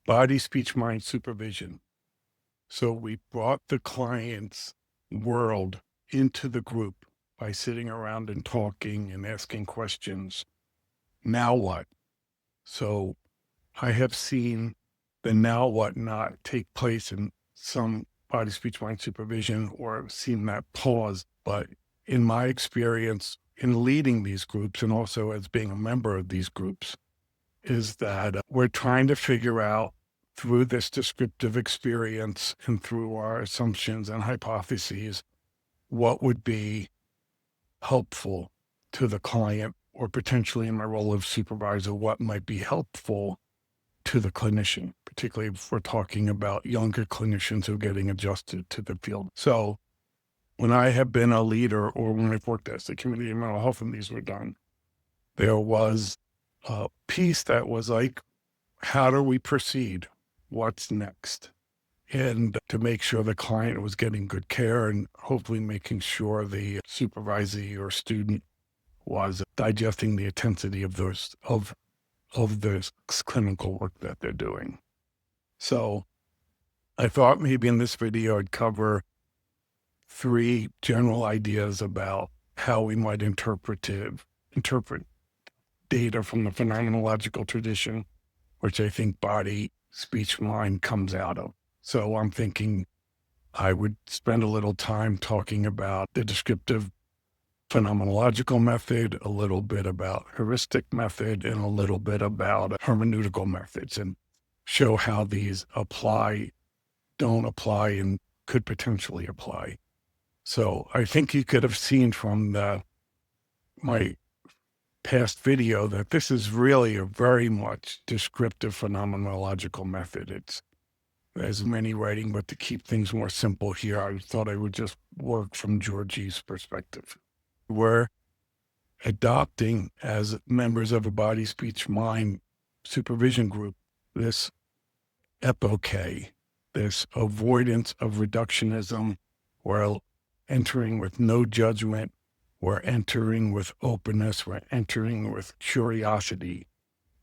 body, speech, mind supervision. So we brought the client's world into the group by sitting around and talking and asking questions. Now what? So I have seen the now what not take place in some body, speech, mind supervision, or I've seen that pause. But in my experience in leading these groups and also as being a member of these groups, is that we're trying to figure out through this descriptive experience and through our assumptions and hypotheses what would be helpful to the client, or potentially in my role of supervisor, what might be helpful to the clinician, particularly if we're talking about younger clinicians who are getting adjusted to the field. So when I have been a leader or when I've worked as the community of mental health and these were done, there was a piece that was like, how do we proceed? What's next? And to make sure the client was getting good care and hopefully making sure the supervisee or student was digesting the intensity of the clinical work that they're doing. So I thought maybe in this video I'd cover 3 general ideas about how we might interpret data from the phenomenological tradition, which I think body, speech, mind comes out of. So I'm thinking I would spend a little time talking about the descriptive phenomenological method, a little bit about heuristic method, and a little bit about hermeneutical methods, and show how these apply, don't apply, and could potentially apply. So I think you could have seen from my past video that this is really a very much descriptive phenomenological method. There's many writing, but to keep things more simple here, I thought I would just work from Georgie's perspective. We're adopting, as members of a body, speech, mind supervision group, this epoche, this avoidance of reductionism. We're entering with no judgment. We're entering with openness. We're entering with curiosity.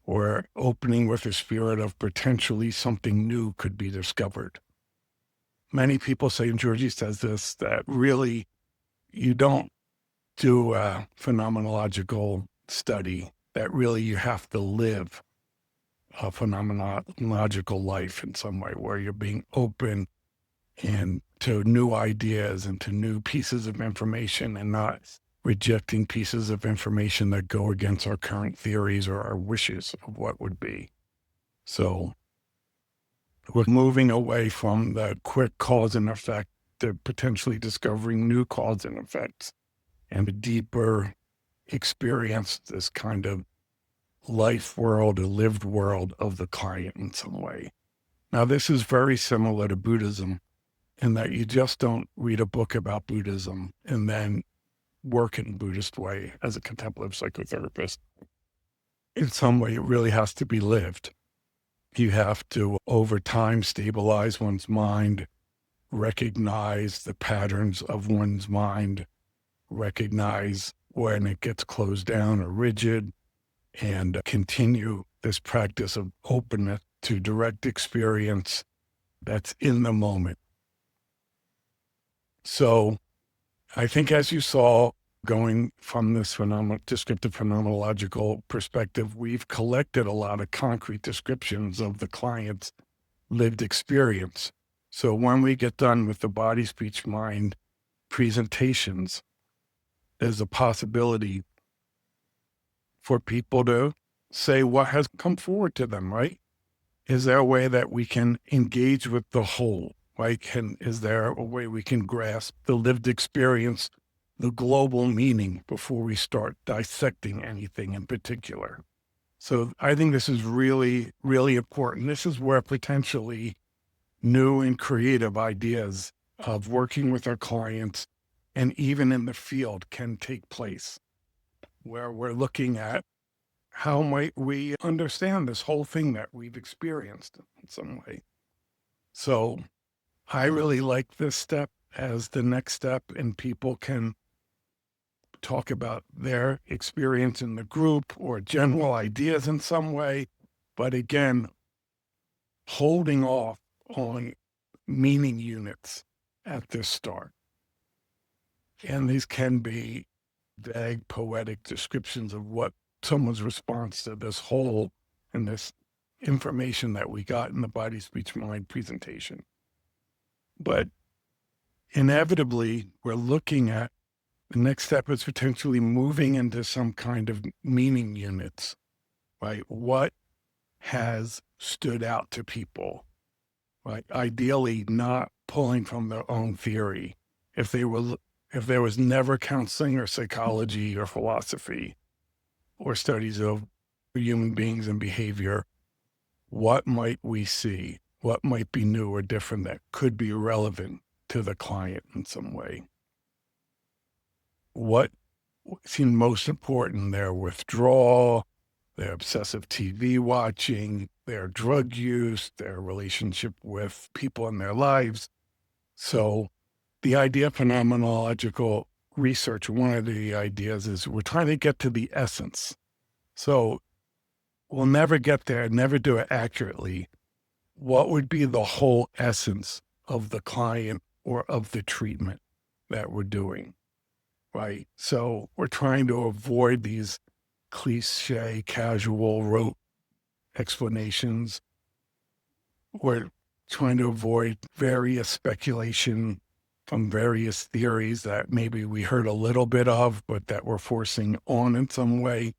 We're opening with a spirit of potentially something new could be discovered. Many people say, and Georgie says this, that really you don't do a phenomenological study, that really you have to live a phenomenological life in some way where you're being open and to new ideas and to new pieces of information and not rejecting pieces of information that go against our current theories or our wishes of what would be. So we're moving away from the quick cause and effect to potentially discovering new cause and effects and a deeper experience, this kind of life world, a lived world of the client in some way. Now, this is very similar to Buddhism in that you just don't read a book about Buddhism and then work in a Buddhist way as a contemplative psychotherapist. In some way, it really has to be lived. You have to, over time, stabilize one's mind, recognize the patterns of one's mind, recognize when it gets closed down or rigid, and continue this practice of openness to direct experience that's in the moment. So I think, as you saw, going from this descriptive phenomenological perspective, we've collected a lot of concrete descriptions of the client's lived experience. So when we get done with the body, speech, mind presentations, there's a possibility for people to say what has come forward to them, right? Is there a way that we can engage with the whole? Right? Is there a way we can grasp the lived experience, the global meaning before we start dissecting anything in particular? So I think this is really, really important. This is where potentially new and creative ideas of working with our clients and even in the field can take place, where we're looking at how might we understand this whole thing that we've experienced in some way. So I really like this step as the next step, and people can talk about their experience in the group or general ideas in some way. But again, holding off on meaning units at this start. And these can be vague, poetic descriptions of what someone's response to this whole and this information that we got in the body, speech, mind presentation. But inevitably, we're looking at the next step is potentially moving into some kind of meaning units, right? What has stood out to people, right? Ideally, not pulling from their own theory. If there was never counseling or psychology or philosophy or studies of human beings and behavior, what might we see? What might be new or different that could be relevant to the client in some way? What seemed most important? Their withdrawal, their obsessive TV watching, their drug use, their relationship with people in their lives. So the idea of phenomenological research, one of the ideas is we're trying to get to the essence. So we'll never get there, never do it accurately. What would be the whole essence of the client or of the treatment that we're doing, right? So we're trying to avoid these cliche, casual, rote explanations. We're trying to avoid various speculation from various theories that maybe we heard a little bit of, but that we're forcing on in some way.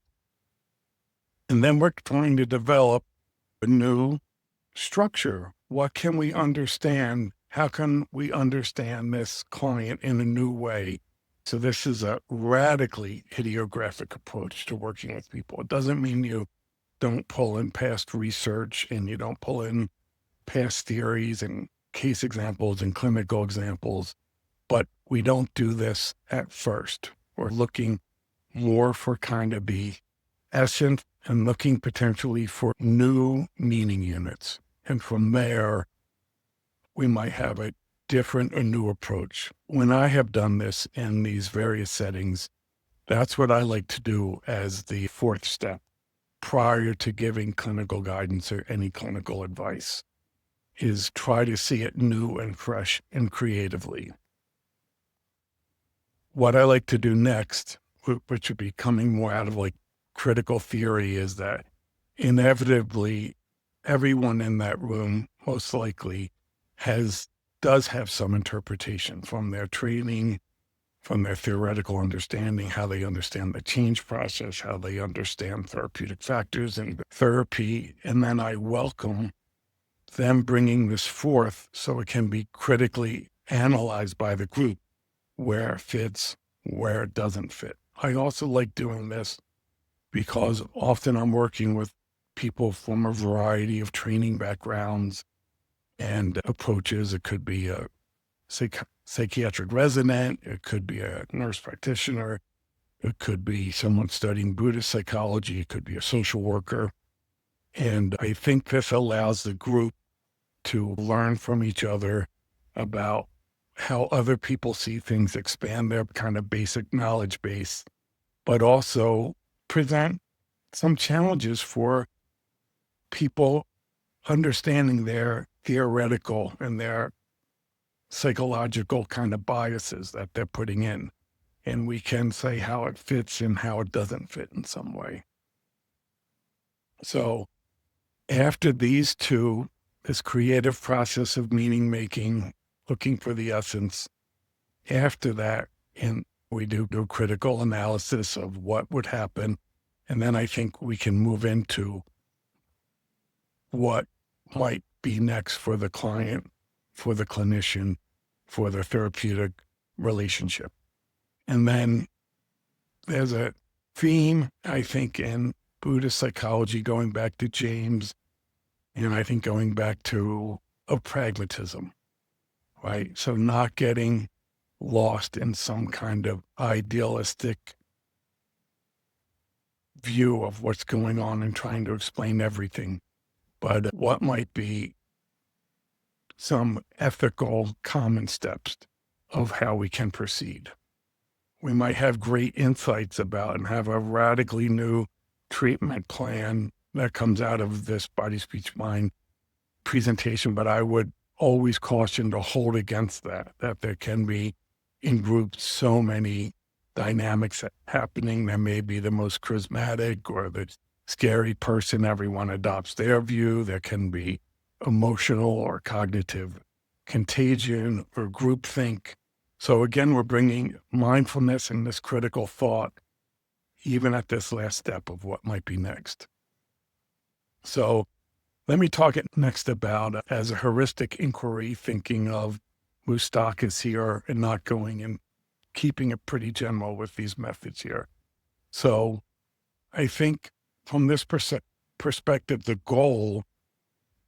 And then we're trying to develop a new structure. What can we understand? How can we understand this client in a new way? So this is a radically idiographic approach to working with people. It doesn't mean you don't pull in past research and you don't pull in past theories and case examples and clinical examples, but we don't do this at first. We're looking more for kind of the essence and looking potentially for new meaning units. And from there, we might have a different or new approach. When I have done this in these various settings, that's what I like to do as the fourth step prior to giving clinical guidance or any clinical advice, is try to see it new and fresh and creatively. What I like to do next, which would be coming more out of like critical theory, is that inevitably everyone in that room most likely does have some interpretation from their training, from their theoretical understanding, how they understand the change process, how they understand therapeutic factors and therapy. And then I welcome them bringing this forth so it can be critically analyzed by the group, where it fits, where it doesn't fit. I also like doing this because often I'm working with people from a variety of training backgrounds and approaches. It could be a psychiatric resident, it could be a nurse practitioner, it could be someone studying Buddhist psychology, it could be a social worker. And I think this allows the group to learn from each other about how other people see things, expand their kind of basic knowledge base, but also present some challenges for people understanding their theoretical and their psychological kind of biases that they're putting in. And we can say how it fits and how it doesn't fit in some way. So after these two, this creative process of meaning making, looking for the essence, after that, and we do critical analysis of what would happen. And then I think we can move into what might be next for the client, for the clinician, for the therapeutic relationship. And then there's a theme, I think, in Buddhist psychology, going back to James, and I think going back to pragmatism, right? So not getting lost in some kind of idealistic view of what's going on and trying to explain everything, but what might be some ethical common steps of how we can proceed. We might have great insights about and have a radically new treatment plan that comes out of this body, speech, mind presentation, but I would always caution to hold against that there can be in groups so many dynamics happening. There may be the most charismatic or the scary person, everyone adopts their view. There can be emotional or cognitive contagion or groupthink. So again, we're bringing mindfulness and this critical thought, even at this last step of what might be next. So let me talk next about as a heuristic inquiry, thinking of Mustakas here and not going and keeping it pretty general with these methods here. So I think from this perspective, the goal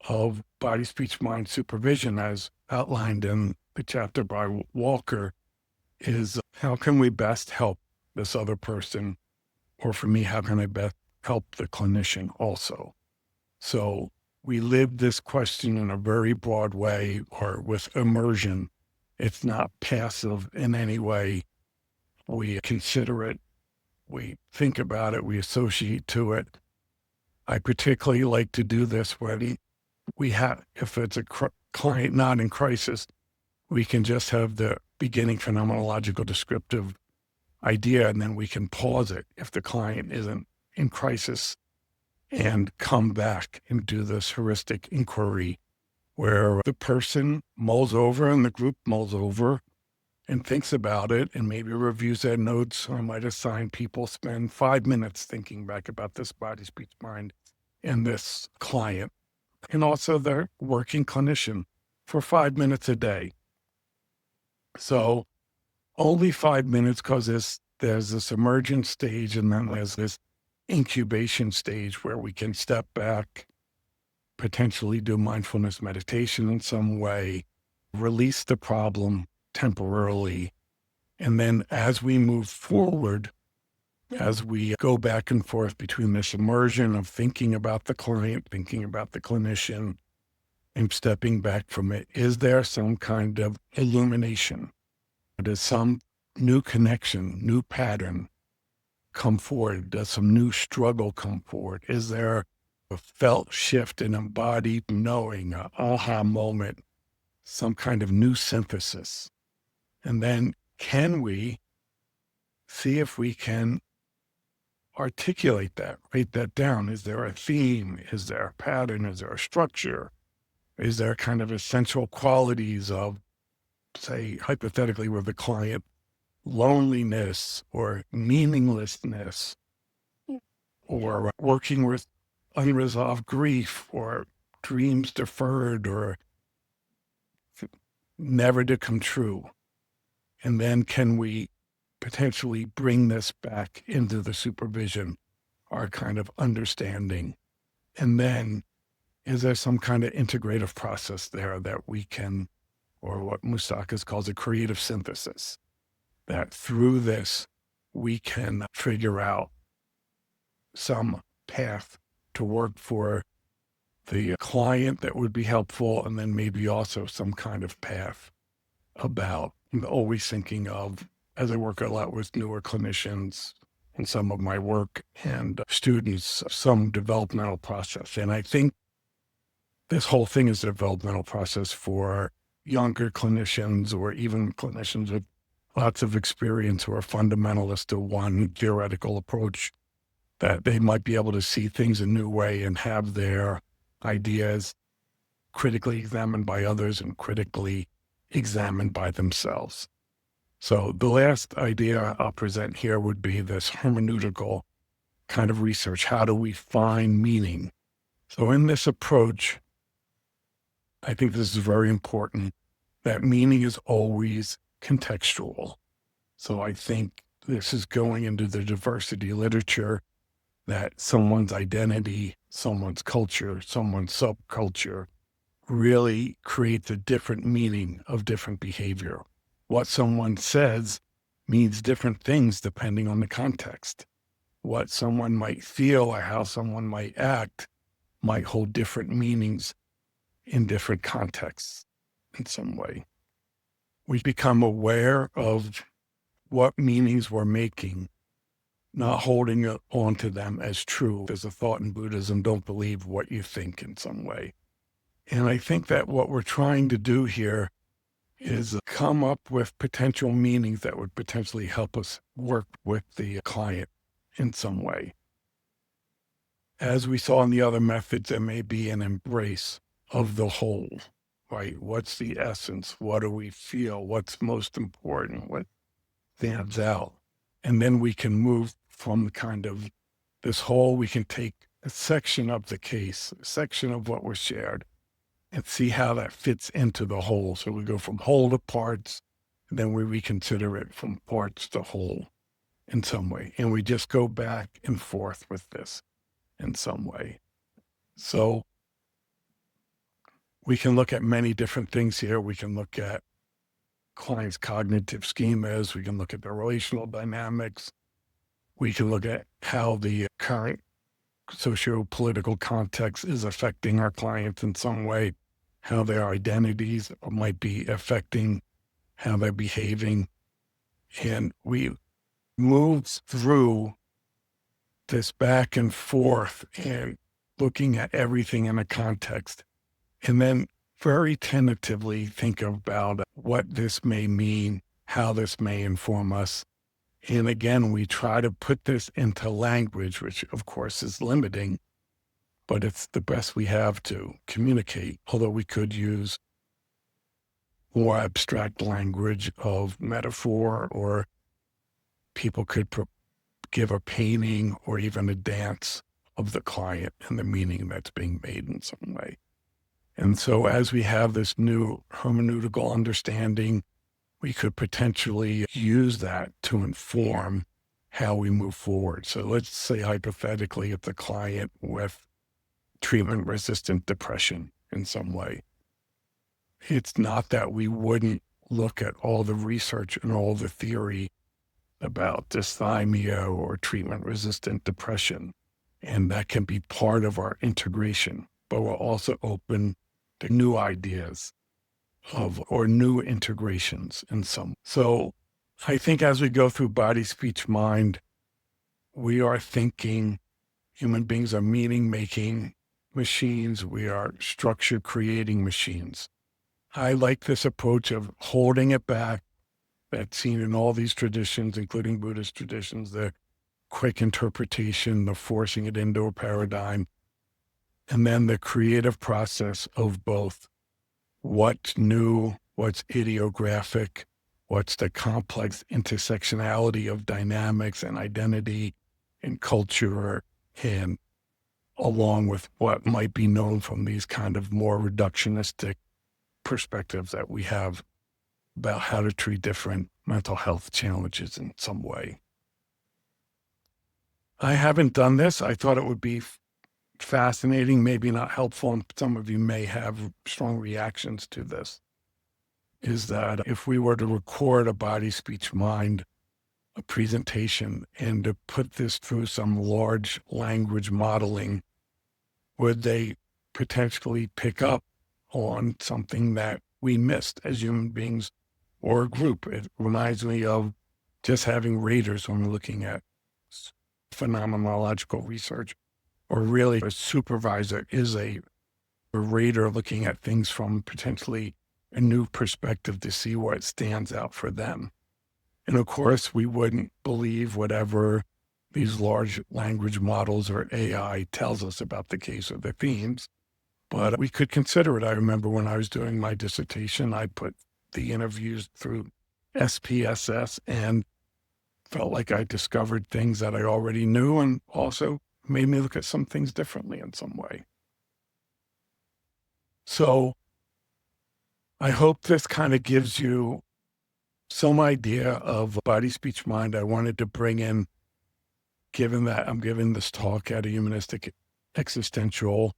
of body, speech, mind supervision, as outlined in the chapter by Walker, is how can we best help this other person? Or for me, how can I best help the clinician also? So we live this question in a very broad way, or with immersion. It's not passive in any way. We consider it, we think about it, we associate to it. I particularly like to do this when we have, if it's a client not in crisis, we can just have the beginning phenomenological descriptive idea, and then we can pause it if the client isn't in crisis and come back and do this heuristic inquiry where the person mulls over and the group mulls over and thinks about it and maybe reviews their notes. Or I might assign people spend 5 minutes thinking back about this body, speech, mind, and this client. And also the working clinician for 5 minutes a day. So only 5 minutes, because there's this emergent stage and then there's this incubation stage where we can step back, potentially do mindfulness meditation in some way, release the problem temporarily. And then as we move forward, as we go back and forth between this immersion of thinking about the client, thinking about the clinician, and stepping back from it, is there some kind of illumination? Does some new connection, new pattern come forward? Does some new struggle come forward? Is there a felt shift in embodied knowing, an aha moment, some kind of new synthesis? And then can we see if we can articulate that, write that down? Is there a theme? Is there a pattern? Is there a structure? Is there kind of essential qualities of, say, hypothetically with the client, loneliness or meaninglessness, or working with unresolved grief or dreams deferred or never to come true? And then can we potentially bring this back into the supervision, our kind of understanding? And then is there some kind of integrative process there that we can, or what Mustakas calls a creative synthesis, that through this we can figure out some path to work for the client that would be helpful, and then maybe also some kind of path about, I'm always thinking of, as I work a lot with newer clinicians in some of my work and students, some developmental process. And I think this whole thing is a developmental process for younger clinicians or even clinicians with lots of experience who are fundamentalist to one theoretical approach, that they might be able to see things a new way and have their ideas critically examined by others and critically examined by themselves. So the last idea I'll present here would be this hermeneutical kind of research. How do we find meaning? So in this approach, I think this is very important, that meaning is always contextual. So I think this is going into the diversity literature, that someone's identity, someone's culture, someone's subculture really creates a different meaning of different behavior. What someone says means different things depending on the context. What someone might feel or how someone might act might hold different meanings in different contexts in some way. We become aware of what meanings we're making, not holding on to them as true. There's a thought in Buddhism, don't believe what you think in some way. And I think that what we're trying to do here is come up with potential meanings that would potentially help us work with the client in some way. As we saw in the other methods, there may be an embrace of the whole, right? What's the essence? What do we feel? What's most important? What stands out? And then we can move from kind of this whole, we can take a section of the case, a section of what was shared, and see how that fits into the whole. So we go from whole to parts, and then we reconsider it from parts to whole in some way. And we just go back and forth with this in some way. So we can look at many different things here. We can look at clients' cognitive schemas. We can look at the relational dynamics. We can look at how the current socio-political context is affecting our clients in some way, how their identities might be affecting how they're behaving. And we move through this back and forth and looking at everything in a context. And then very tentatively think about what this may mean, how this may inform us. And again, we try to put this into language, which of course is limiting, but it's the best we have to communicate, although we could use more abstract language of metaphor, or people could give a painting or even a dance of the client and the meaning that's being made in some way. And so as we have this new hermeneutical understanding, we could potentially use that to inform how we move forward. So let's say hypothetically, if the client with treatment-resistant depression in some way, it's not that we wouldn't look at all the research and all the theory about dysthymia or treatment-resistant depression, and that can be part of our integration, but we're also open to new ideas or new integrations in some. So I think as we go through body, speech, mind, we are thinking human beings are meaning-making machines. We are structure-creating machines. I like this approach of holding it back, that's seen in all these traditions, including Buddhist traditions, the quick interpretation, the forcing it into a paradigm, and then the creative process of both what's new, what's idiographic, what's the complex intersectionality of dynamics and identity and culture, and along with what might be known from these kind of more reductionistic perspectives that we have about how to treat different mental health challenges in some way. I haven't done this. I thought it would be fascinating, maybe not helpful, and some of you may have strong reactions to this, is that if we were to record a body, speech, mind, a presentation, and to put this through some large language modeling, would they potentially pick up on something that we missed as human beings or a group? It reminds me of just having raters when we're looking at phenomenological research, or really a supervisor is a rater looking at things from potentially a new perspective to see what stands out for them. And of course, we wouldn't believe whatever these large language models or AI tells us about the case or the themes, but we could consider it. I remember when I was doing my dissertation, I put the interviews through SPSS and felt like I discovered things that I already knew, and also made me look at some things differently in some way. So I hope this kind of gives you some idea of body, speech, mind. I wanted to bring in, given that I'm giving this talk at a humanistic existential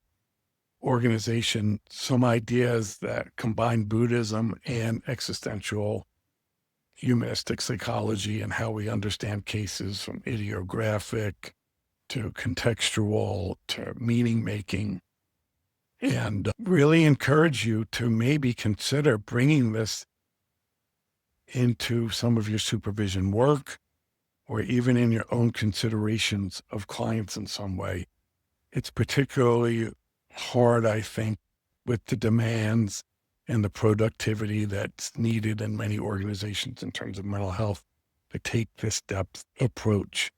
organization, some ideas that combine Buddhism and existential humanistic psychology and how we understand cases, from idiographic to contextual to meaning making, and really encourage you to maybe consider bringing this into some of your supervision work, or even in your own considerations of clients in some way. It's particularly hard, I think, with the demands and the productivity that's needed in many organizations in terms of mental health to take this depth approach.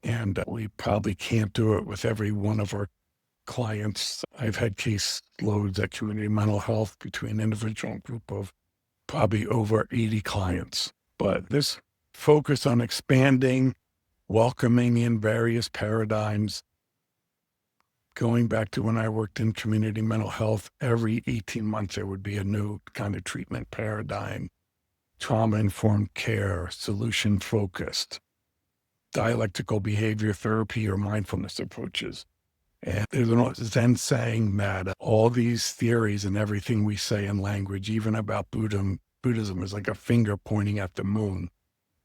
And we probably can't do it with every one of our clients. I've had case loads at community mental health between individual and group of probably over 80 clients. But this focus on expanding, welcoming in various paradigms, going back to when I worked in community mental health, every 18 months there would be a new kind of treatment paradigm, trauma-informed care, solution-focused, dialectical behavior therapy or mindfulness approaches. And there's an Zen saying that all these theories and everything we say in language, even about Buddhism is like a finger pointing at the moon.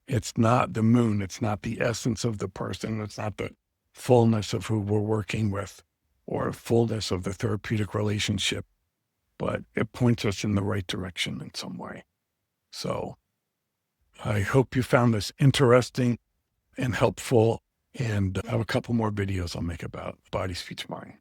It's not the moon. It's not the essence of the person. It's not the fullness of who we're working with or fullness of the therapeutic relationship, but it points us in the right direction in some way. So I hope you found this interesting and helpful, and I have a couple more videos I'll make about body, speech, mind.